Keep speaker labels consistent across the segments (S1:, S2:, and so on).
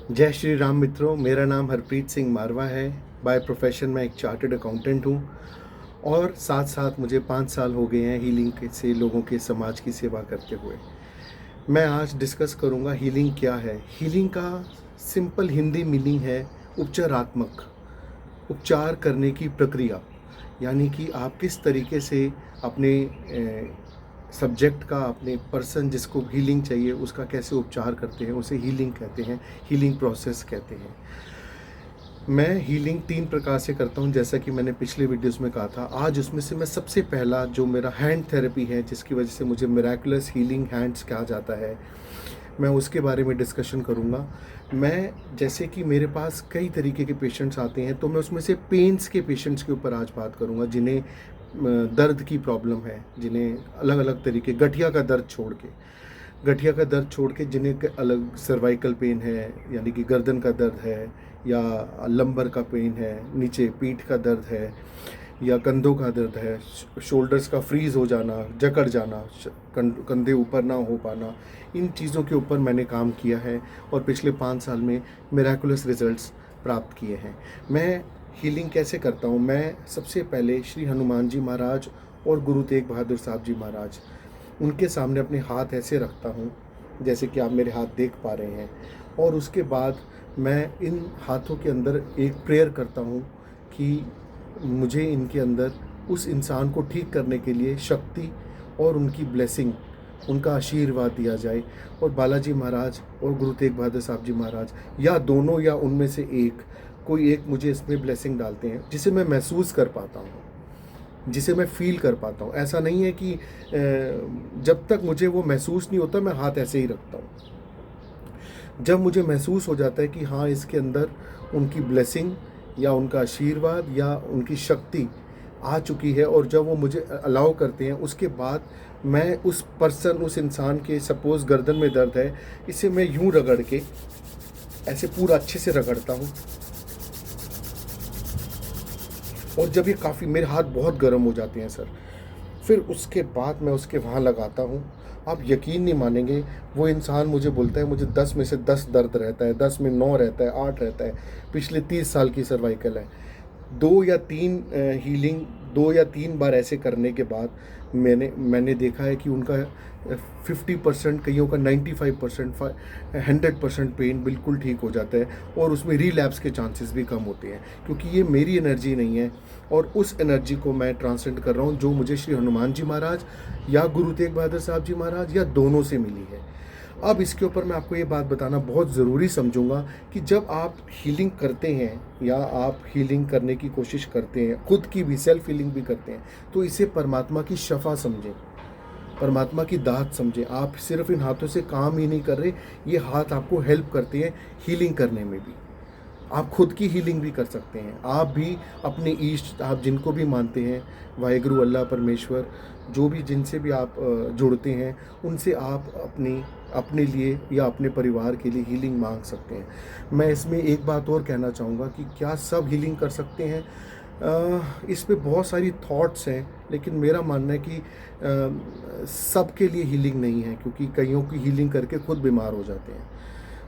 S1: जय श्री राम मित्रों, मेरा नाम हरप्रीत सिंह मारवा है। बाय प्रोफेशन मैं एक चार्टर्ड अकाउंटेंट हूँ और साथ साथ मुझे 5 साल हो गए हैं हीलिंग से लोगों के समाज की सेवा करते हुए। मैं आज डिस्कस करूँगा हीलिंग क्या है। हीलिंग का सिंपल हिंदी मीनिंग है उपचारात्मक, उपचार करने की प्रक्रिया। यानी कि आप किस तरीके से अपने सब्जेक्ट का, अपने पर्सन जिसको हीलिंग चाहिए उसका कैसे उपचार करते हैं, उसे हीलिंग कहते हैं, हीलिंग प्रोसेस कहते हैं। मैं हीलिंग 3 प्रकार से करता हूं, जैसा कि मैंने पिछले वीडियोस में कहा था। आज उसमें से मैं सबसे पहला जो मेरा हैंड थेरेपी है, जिसकी वजह से मुझे मिरेकुलस हीलिंग हैंड्स कहा जाता है, मैं उसके बारे में डिस्कशन करूंगा। मैं जैसे कि मेरे पास कई तरीके के पेशेंट्स आते हैं, तो मैं उसमें से पेन्स के पेशेंट्स के ऊपर आज बात करूंगा, जिन्हें दर्द की प्रॉब्लम है, जिन्हें अलग अलग तरीके, गठिया का दर्द छोड़ के जिन्हें अलग सर्वाइकल पेन है, यानी कि गर्दन का दर्द है, या लंबर का पेन है, नीचे पीठ का दर्द है, या कंधों का दर्द है, शोल्डर्स का फ्रीज हो जाना, जकड़ जाना, कंधे ऊपर ना हो पाना, इन चीज़ों के ऊपर मैंने काम किया है और पिछले 5 साल में मिरेकुलस रिजल्ट्स प्राप्त किए हैं। मैं हीलिंग कैसे करता हूँ? मैं सबसे पहले श्री हनुमान जी महाराज और गुरु तेग बहादुर साहब जी महाराज, उनके सामने अपने हाथ ऐसे रखता हूँ जैसे कि आप मेरे हाथ देख पा रहे हैं, और उसके बाद मैं इन हाथों के अंदर एक प्रेयर करता हूँ कि मुझे इनके अंदर उस इंसान को ठीक करने के लिए शक्ति और उनकी ब्लेसिंग, उनका आशीर्वाद दिया जाए। और बालाजी महाराज और गुरु तेग बहादुर साहब जी महाराज, या दोनों या उनमें से एक, कोई एक मुझे इसमें ब्लेसिंग डालते हैं, जिसे मैं महसूस कर पाता हूँ, जिसे मैं फ़ील कर पाता हूँ। ऐसा नहीं है कि जब तक मुझे वो महसूस नहीं होता मैं हाथ ऐसे ही रखता हूँ। जब मुझे महसूस हो जाता है कि हाँ, इसके अंदर उनकी ब्लेसिंग या उनका आशीर्वाद या उनकी शक्ति आ चुकी है, और जब वो मुझे अलाउ करते हैं, उसके बाद मैं उस पर्सन, उस इंसान के, सपोज़ गर्दन में दर्द है, इसे मैं यूँ रगड़ के ऐसे पूरा अच्छे से रगड़ता हूँ। और जब ये काफ़ी, मेरे हाथ बहुत गर्म हो जाते हैं सर, फिर उसके बाद मैं उसके वहाँ लगाता हूँ। आप यकीन नहीं मानेंगे, वो इंसान मुझे बोलता है मुझे 10 में से 10 दर्द रहता है, 10 में 9 रहता है, 8 रहता है, पिछले 30 साल की सर्वाइकल है। 2 या 3 हीलिंग 2 या 3 बार ऐसे करने के बाद मैंने देखा है कि उनका 50%, कईयों का 95%, 100% पेन बिल्कुल ठीक हो जाता है, और उसमें रिलैप्स के चांसेस भी कम होते हैं, क्योंकि ये मेरी एनर्जी नहीं है, और उस एनर्जी को मैं ट्रांससेंड कर रहा हूँ जो मुझे श्री हनुमान जी महाराज या गुरु तेग बहादुर साहब जी महाराज या दोनों से मिली है। अब इसके ऊपर मैं आपको ये बात बताना बहुत ज़रूरी समझूंगा कि जब आप हीलिंग करते हैं या आप हीलिंग करने की कोशिश करते हैं, खुद की भी सेल्फ हीलिंग भी करते हैं, तो इसे परमात्मा की शफा समझें, परमात्मा की दात समझें। आप सिर्फ इन हाथों से काम ही नहीं कर रहे, ये हाथ आपको हेल्प करते हैं हीलिंग करने में भी। आप खुद की हीलिंग भी कर सकते हैं। आप भी अपने ईष्ट, आप जिनको भी मानते हैं, वाहेगुरु, अल्लाह, परमेश्वर, जो भी जिनसे भी आप जुड़ते हैं, उनसे आप अपने लिए या अपने परिवार के लिए हीलिंग मांग सकते हैं। मैं इसमें एक बात और कहना चाहूँगा कि क्या सब हीलिंग कर सकते हैं? इस पे बहुत सारी थॉट्स हैं, लेकिन मेरा मानना है कि सबके लिए हीलिंग नहीं है, क्योंकि कईयों की हीलिंग करके खुद बीमार हो जाते हैं।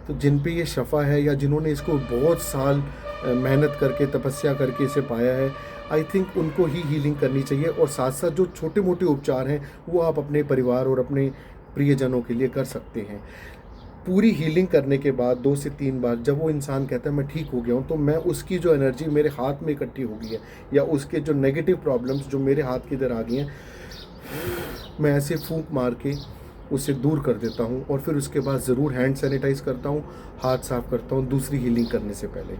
S1: तो जिन पे ये शफ़ा है, या जिन्होंने इसको बहुत साल मेहनत करके, तपस्या करके इसे पाया है, आई थिंक उनको ही हीलिंग करनी चाहिए। और साथ साथ जो छोटे मोटे उपचार हैं, वो आप अपने परिवार और अपने प्रियजनों के लिए कर सकते हैं। पूरी हीलिंग करने के बाद 2 से 3 बार जब वो इंसान कहता है मैं ठीक हो गया हूँ, तो मैं उसकी जो एनर्जी मेरे हाथ में इकट्ठी हो गई है, या उसके जो नेगेटिव प्रॉब्लम्स जो मेरे हाथ की इधर आ गई हैं, मैं ऐसे फूंक मार के उसे दूर कर देता हूँ। और फिर उसके बाद ज़रूर हैंड सैनिटाइज़ करता हूँ, हाथ साफ़ करता हूँ दूसरी हीलिंग करने से पहले।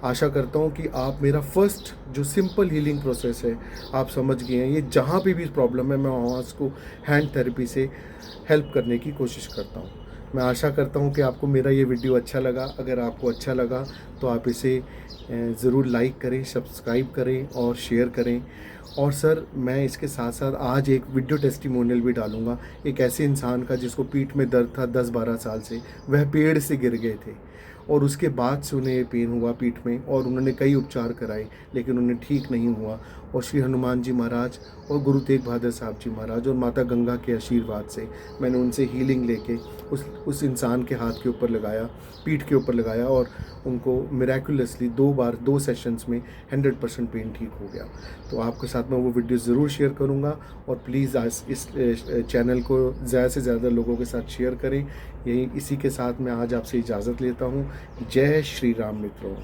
S1: आशा करता हूँ कि आप मेरा फर्स्ट जो सिंपल हीलिंग प्रोसेस है आप समझ गए हैं। ये जहाँ पे भी प्रॉब्लम है, मैं वहाँ उसको हैंड थेरेपी से हेल्प करने की कोशिश करता हूँ। मैं आशा करता हूँ कि आपको मेरा ये वीडियो अच्छा लगा। अगर आपको अच्छा लगा तो आप इसे ज़रूर लाइक करें, सब्सक्राइब करें और शेयर करें। और सर, मैं इसके साथ साथ आज एक वीडियो टेस्टिमोनियल भी डालूंगा, एक ऐसे इंसान का जिसको पीठ में दर्द था 10-12 साल से, वह पेड़ से गिर गए थे और उसके बाद से उन्हें ये पेन हुआ पीठ में, और उन्होंने कई उपचार कराए लेकिन उन्हें ठीक नहीं हुआ। और श्री हनुमान जी महाराज और गुरु तेग बहादुर साहब जी महाराज और माता गंगा के आशीर्वाद से मैंने उनसे हीलिंग लेके उस इंसान के हाथ के ऊपर लगाया, पीठ के ऊपर लगाया, और उनको मिराकुलसली 2 बार 2 सेशंस में 100% पेन ठीक हो गया। तो आपके साथ मैं वो वीडियो ज़रूर शेयर करूँगा, और प्लीज़ आज इस चैनल को ज़्यादा से ज़्यादा लोगों के साथ शेयर करें। इसी के साथ मैं आज आपसे इजाज़त लेता हूँ। जय श्री राम मित्रों।